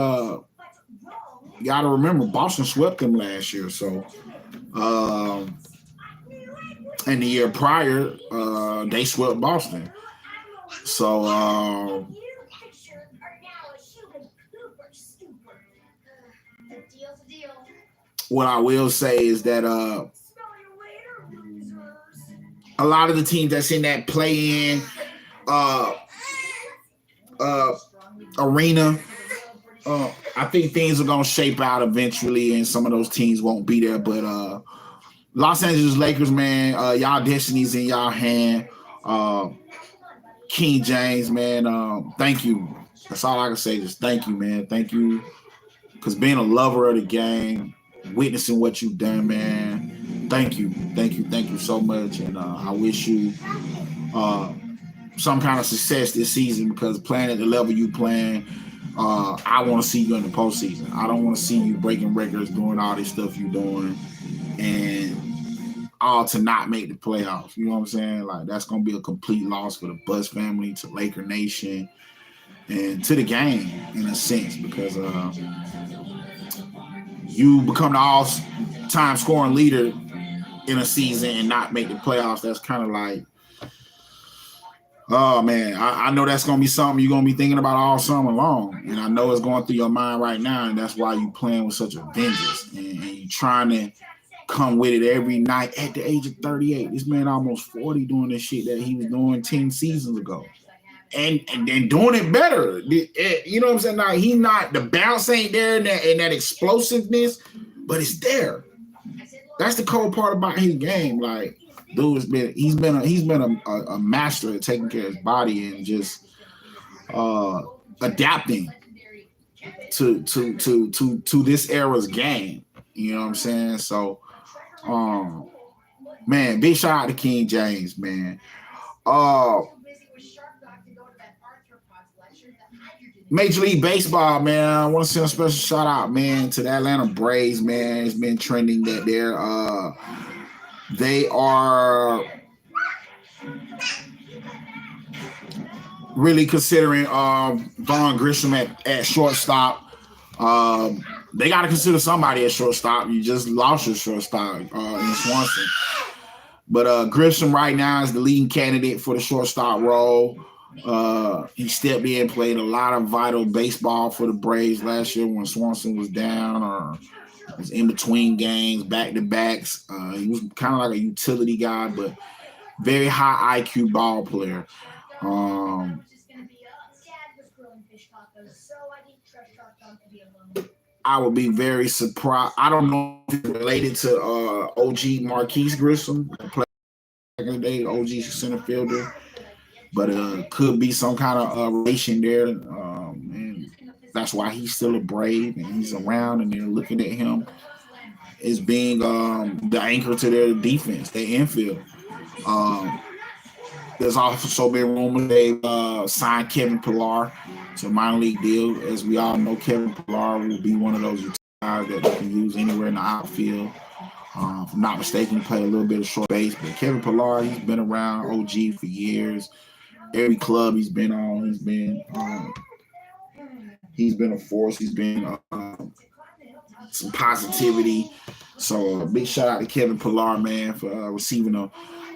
you got to remember, Boston swept them last year. So, and the year prior, they swept Boston. So, what I will say is that a lot of the teams that's in that play-in arena. I think things are gonna shape out eventually, and some of those teams won't be there. But Los Angeles Lakers, man, y'all destiny's in y'all hand. King James, man, thank you. That's all I can say. Just thank you, man. Thank you, because being a lover of the game, witnessing what you've done, man. Thank you so much, and I wish you some kind of success this season, because playing at the level you playing. I want to see you in the postseason. I don't want to see you breaking records, doing all this stuff you're doing, and all to not make the playoffs. You know what I'm saying? Like, that's going to be a complete loss for the Buzz family, to Laker Nation, and to the game in a sense, because you become the all-time scoring leader in a season and not make the playoffs. That's kind of like, oh, man, I know that's going to be something you're going to be thinking about all summer long. And I know it's going through your mind right now, and that's why you're playing with such a vengeance. And you're trying to come with it every night at the age of 38. This man almost 40 doing this shit that he was doing 10 seasons ago. And then doing it better. You know what I'm saying? Now, he not, the bounce ain't there and that explosiveness, but it's there. That's the cool part about his game. Like, dude's he's been a master at taking care of his body and just adapting to this era's game. You know what I'm saying? So, man, big shout out to King James, man. Major League Baseball, man. I want to send a special shout out, man, to the Atlanta Braves, man. It's been trending that they are really considering Vaughn Grissom at shortstop. They got to consider somebody at shortstop. You just lost your shortstop in Swanson. But Grissom right now is the leading candidate for the shortstop role. He stepped in, played a lot of vital baseball for the Braves last year when Swanson was down or was in between games, back-to-backs. He was kind of like a utility guy, but very high IQ ball player. I would be very surprised. I don't know if it's related to OG Marquise Grissom, back in the day, OG center fielder. But could be some kind of relation there. And that's why he's still a Brave and he's around, and they're looking at him as being the anchor to their defense, their infield. There's also been rumors they signed Kevin Pillar to a minor league deal. As we all know, Kevin Pillar will be one of those guys that you can use anywhere in the outfield. If I'm not mistaken, he played a little bit of short base. But Kevin Pillar, he's been around OG for years. Every club he's been on, he's been a force. He's been some positivity. So a big shout out to Kevin Pillar, man, for receiving a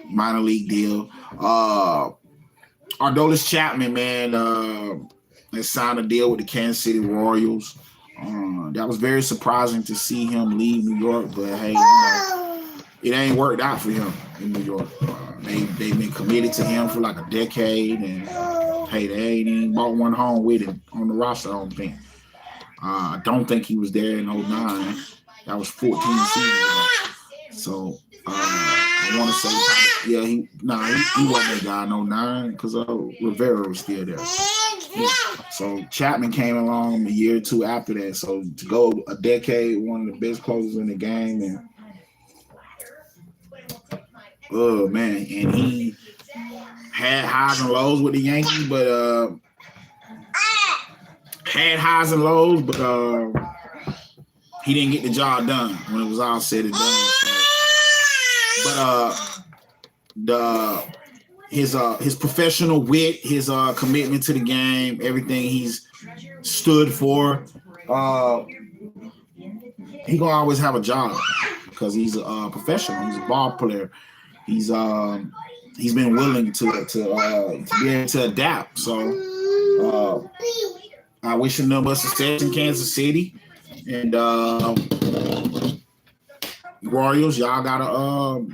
minor league deal. Aroldis Chapman, man, has signed a deal with the Kansas City Royals. That was very surprising to see him leave New York, but hey, it ain't worked out for him in New York. They've been committed to him for like a decade, and hey, they ain't even bought one home with him on the roster, I don't think. I don't think he was there in 09. That was 14 seasons ago. So I want to say, yeah, he wasn't that guy in 09 because Rivera was still there. Yeah. So Chapman came along a year or two after that. So to go a decade, one of the best closers in the game, and oh man, and he had highs and lows with the Yankees, but he didn't get the job done when it was all said and done. So, but his professional wit, his commitment to the game, everything he's stood for, he gonna always have a job because he's a professional. He's a ball player. He's been willing to be able to adapt. So I wish him nothing but success in Kansas City. And Royals, y'all gotta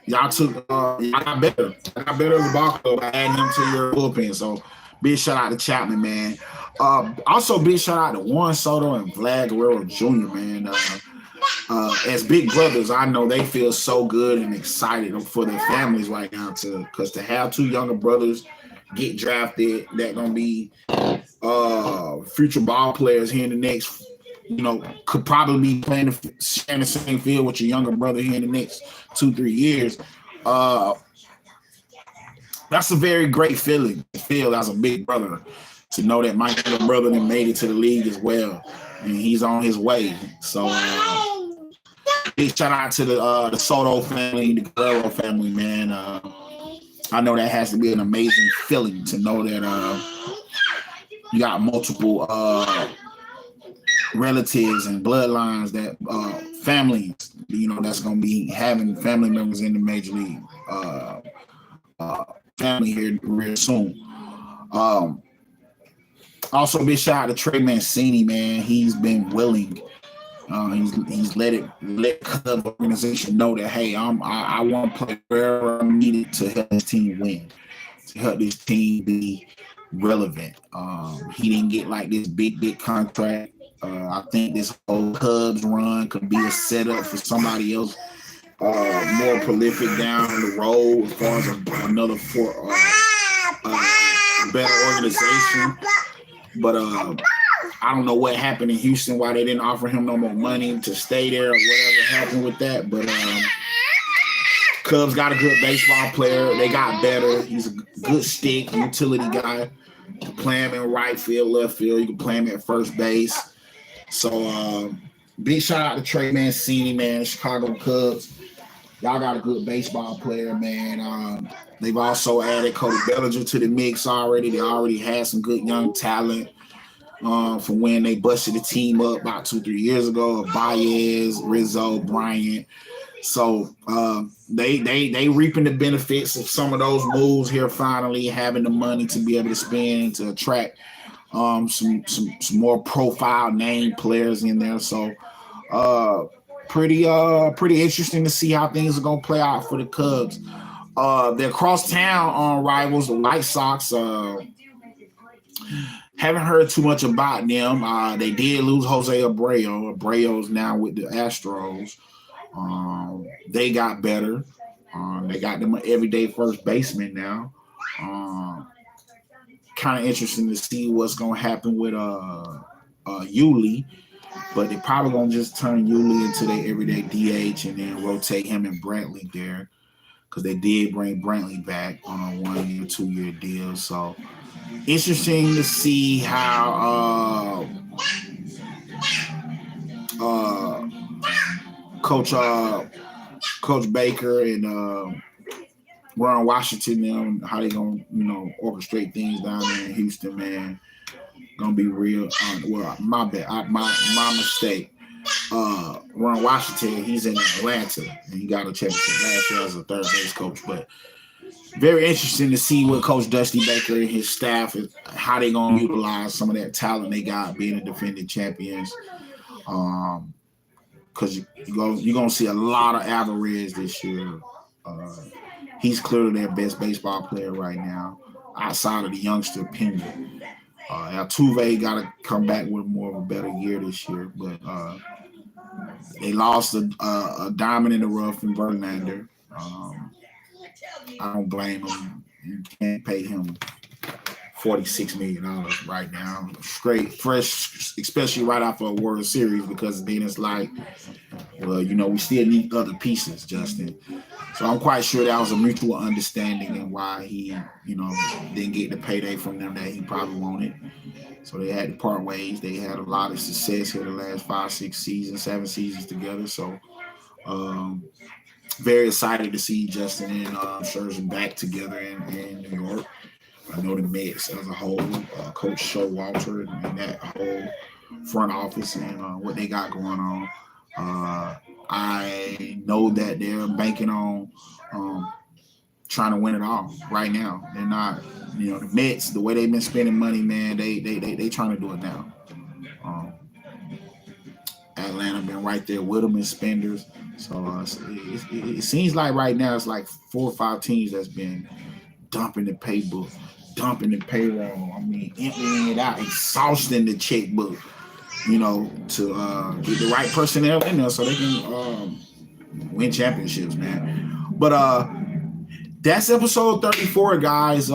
y'all got better. I got better as a ball club by adding him to your bullpen. So big shout out to Chapman, man. Also big shout out to Juan Soto and Vlad Guerrero Jr., man. As big brothers, I know they feel so good and excited for their families right now because to have two younger brothers get drafted that gonna be future ball players here in the next, could probably be sharing the same field with your younger brother here in the next 2-3 years. That's a very great feeling to feel as a big brother, to know that my younger brother then made it to the league as well, and he's on his way. So big shout out to the Soto family, the Guerrero family, man. I know that has to be an amazing feeling to know that you got multiple relatives and bloodlines, that families, that's going to be having family members in the major league family here real soon. Also, big shout out to Trey Mancini, man. He's been willing. He's let Cubs organization know that, hey, I want to play wherever I'm needed to help this team win, to help this team be relevant. He didn't get like this big contract. I think this whole Cubs run could be a setup for somebody else more prolific down the road as far as another better organization. But I don't know what happened in Houston, why they didn't offer him no more money to stay there or whatever happened with that. But Cubs got a good baseball player. They got better. He's a good stick, utility guy. You can play him in right field, left field. You can play him at first base. So big shout out to Trey Mancini, man, Chicago Cubs. Y'all got a good baseball player, man. They've also added Cody Bellinger to the mix already. They already had some good young talent from when they busted the team up about 2-3 years ago. Baez, Rizzo, Bryant. So they reaping the benefits of some of those moves here, finally having the money to be able to spend to attract some more profile name players in there. So pretty interesting to see how things are gonna play out for the Cubs. Their crosstown rivals, the White Sox, haven't heard too much about them. They did lose Jose Abreu. Abreu's now with the Astros. They got better. They got them an everyday first baseman now. Kind of interesting to see what's gonna happen with Yuli, but they're probably gonna just turn Yuli into their everyday DH and then rotate him and Brantley there, because they did bring Brantley back on a 1-year, 2-year deal. So interesting to see how Coach Baker and Ron Washington, them, how they gonna orchestrate things down there in Houston, man. Gonna be real. Well, my bad, my mistake. Ron Washington, he's in Atlanta, and he got a championship last year as a third base coach. But very interesting to see what Coach Dusty Baker and his staff is, how they gonna utilize some of that talent they got, being the defending champions. Because you're gonna see a lot of Alvarez this year. He's clearly their best baseball player right now, outside of the youngster Pena. Altuve got to come back with more of a better year this year, but they lost a diamond in the rough in Verlander. I don't blame him. You can't pay him $46 million right now, straight, fresh, especially right after a World Series, because then it's like, well, we still need other pieces, Justin. So I'm quite sure that was a mutual understanding and why he, didn't get the payday from them that he probably wanted. So they had to part ways. They had a lot of success here the last 5, 6 seasons, 7 seasons together. So very excited to see Justin and Scherzer back together in New York. I know the Mets as a whole, Coach Showalter and that whole front office and what they got going on. I know that they're banking on trying to win it all right now. They're not, the Mets, the way they've been spending money, man, they trying to do it now. Atlanta been right there with them in spenders. So it seems like right now it's like 4 or 5 teams that's been dumping the paybook, dumping the payroll. I mean, emptying it out, exhausting the checkbook, you know, to get the right personnel in there so they can win championships, man. But that's episode 34, guys.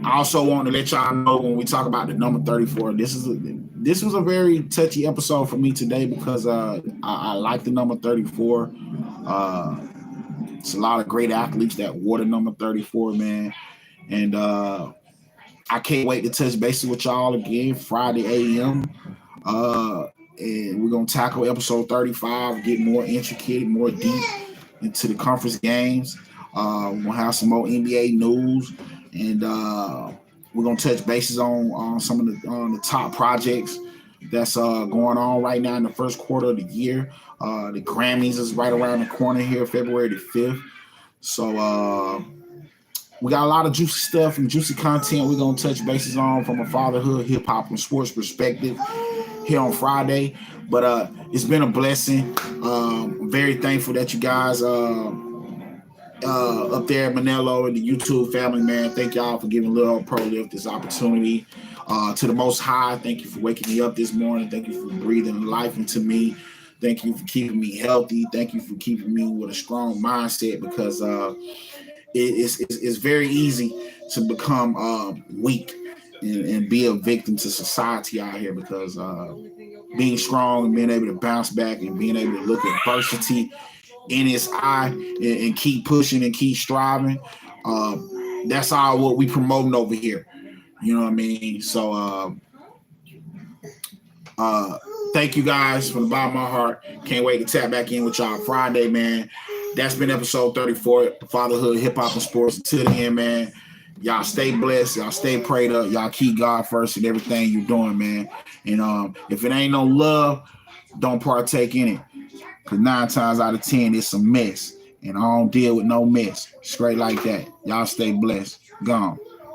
I also want to let y'all know when we talk about the number 34, this was a very touchy episode for me today because I like the number 34. It's a lot of great athletes that wore the number 34, man. And I can't wait to touch bases with y'all again Friday a.m. And we're going to tackle episode 35, get more intricate, more deep into the conference games. We'll have some more NBA news. And we're going to touch bases on some of the top projects that's going on right now in the first quarter of the year. The Grammys is right around the corner here, February the 5th. So we got a lot of juicy stuff and juicy content we're going to touch bases on from a fatherhood, hip-hop, and sports perspective here on Friday. But it's been a blessing. I'm very thankful that you guys up there at Manello and the YouTube family, man. Thank y'all for giving Little Pro Lift this opportunity. To the Most High, thank you for waking me up this morning. Thank you for breathing life into me. Thank you for keeping me healthy. Thank you for keeping me with a strong mindset because it's very easy to become weak and be a victim to society out here because being strong and being able to bounce back and being able to look at adversity in its eye and keep pushing and keep striving. That's all what we promoting over here. You know what I mean? So thank you guys from the bottom of my heart. Can't wait to tap back in with y'all Friday, man. That's been episode 34, Fatherhood, Hip Hop, and Sports. Until then, man, y'all stay blessed. Y'all stay prayed up. Y'all keep God first in everything you're doing, man. And if it ain't no love, don't partake in it. Because 9 times out of 10, it's a mess. And I don't deal with no mess. Straight like that. Y'all stay blessed. Gone.